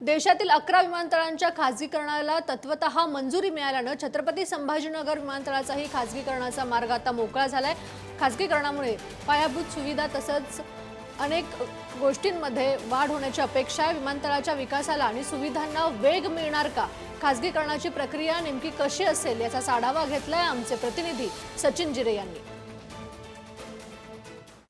देशातील 11 विमानतळांच्या खासगीकरणाला तत्वतः मंजुरी मिळाल्यानं छत्रपती संभाजीनगर विमानतळाचाही खासगीकरणाचा मार्ग आता मोकळा झालाय। खासगीकरणामुळे पायाभूत सुविधा तसंच अनेक गोष्टींमध्ये वाढ होण्याची अपेक्षा आहे। विमानतळाच्या विकासाला आणि सुविधांना वेग मिळणार का? खासगीकरणाची प्रक्रिया नेमकी कशी असेल याचा आढावा घेतलाय आमचे प्रतिनिधी सचिन जिरे यांनी।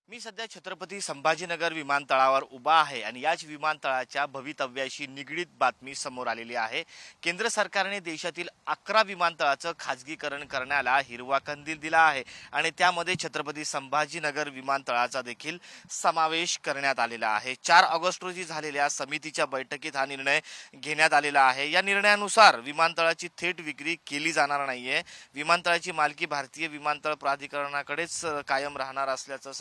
मी सध्या छत्रपती संभाजीनगर विमानतळावर उभा आहे आणि याच विमानतळाच्या भवितव्याशी निगडीत बातमी समोर आलेली आहे। केंद्र सरकारने देशातील 11 विमानतळाचं खासगीकरण करण्याला हिरवा कंदील दिला आहे आणि त्यामध्ये छत्रपती संभाजीनगर विमानतळाचा देखील समावेश करण्यात आलेला आहे। 4 ऑगस्ट रोजी झालेल्या समितीच्या बैठकीत हा निर्णय घेण्यात आलेला आहे। या निर्णयानुसार विमानतळाची थेट विक्री केली जाणार नाहीये। विमानतळाची मालकी भारतीय विमानतळ प्राधिकरणाकडेच कायम राहणार असल्याचं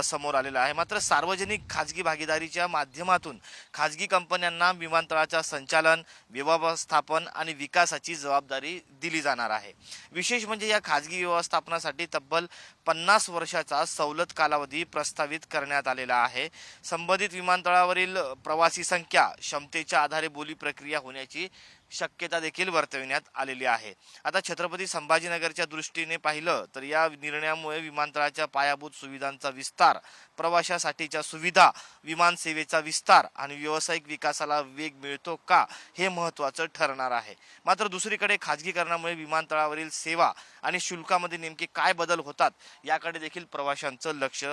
समोर आलेलं आहे। मात्र सार्वजनिक खाजगी भागीदारीच्या माध्यमातून खाजगी कंपन्यांना विमानतळाच्या संचालन, व्यवस्थापन आणि विकासाची जबाबदारी दिली जाणार आहे। विशेष म्हणजे या खाजगी व्यवस्थापनासाठी तब्बल 50 वर्षाचा सवलत कालावधी प्रस्तावित करण्यात आलेला आहे। संबंधित विमानतळावरील प्रवासी संख्या, क्षमतेच्या आधारे बोली प्रक्रिया होण्याची शक्यता देखील वर्तविण्यात आलेली आहे। आता छत्रपती संभाजीनगरच्या दृष्टीने पाहिलं तर या निर्णयामुळे विमानतळाच्या पायाभूत सुविधांचा विस्तार, प्रवाशासाठीच्या सुविधा, विमान सेवेचा विस्तार आणि व्यावसायिक विकासाला वेग मिळतो का हे महत्त्वाचं ठरणार आहे। मात्र दुसरीकडे खाजगीकरणामुळे विमानतळावरील सेवा आणि शुल्कामध्ये नेमके काय बदल होतात याकडे देखील प्रवाशांचं लक्ष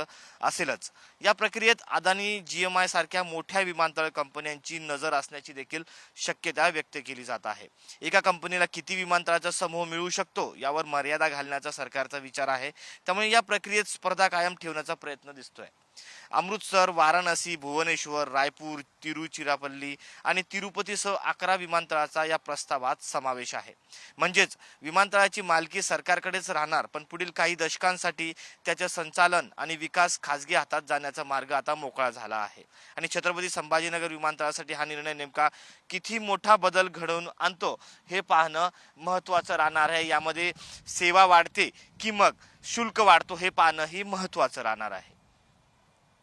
असेलच। या प्रक्रियेत अदानी, GMI सारख्या मोठ्या विमानतळ कंपन्यांची नजर असण्याची देखील शक्यता व्यक्त केली जात आहे। एका कंपनीला किती विमानतळाचा समूह मिळू शकतो यावर मर्यादा घालण्याचा सरकारचा विचार आहे। त्यामुळे या प्रक्रियेत स्पर्धा कायम ठेवण्याचा प्रयत्न दिसतोय। अमृतसर, वाराणसी, भुवनेश्वर, रायपूर, तिरुचिरापल्ली आणि तिरुपतीसह 11 विमानतळाचा या प्रस्तावात समावेश आहे। म्हणजेच विमानतळाची मालकी सरकारकडेच राहणार, पण पुढील काही दशकांसाठी त्याचे संचालन आणि विकास खाजगी हातात जाण्याचा मार्ग आता मोकळा झाला आहे। आणि छत्रपती संभाजीनगर विमानतळासाठी हा निर्णय नेमका किती मोठा बदल घडवून आणतो हे पाहणं महत्त्वाचं राहणार आहे। यामध्ये सेवा वाढते की मग शुल्क वाढतो हे पाहणंही महत्त्वाचं राहणार आहे।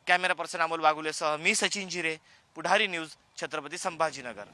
कॅमेरा पर्सन अमोल वाघुलेसह मी सचिन जिरे, पुढारी न्यूज, छत्रपती संभाजीनगर।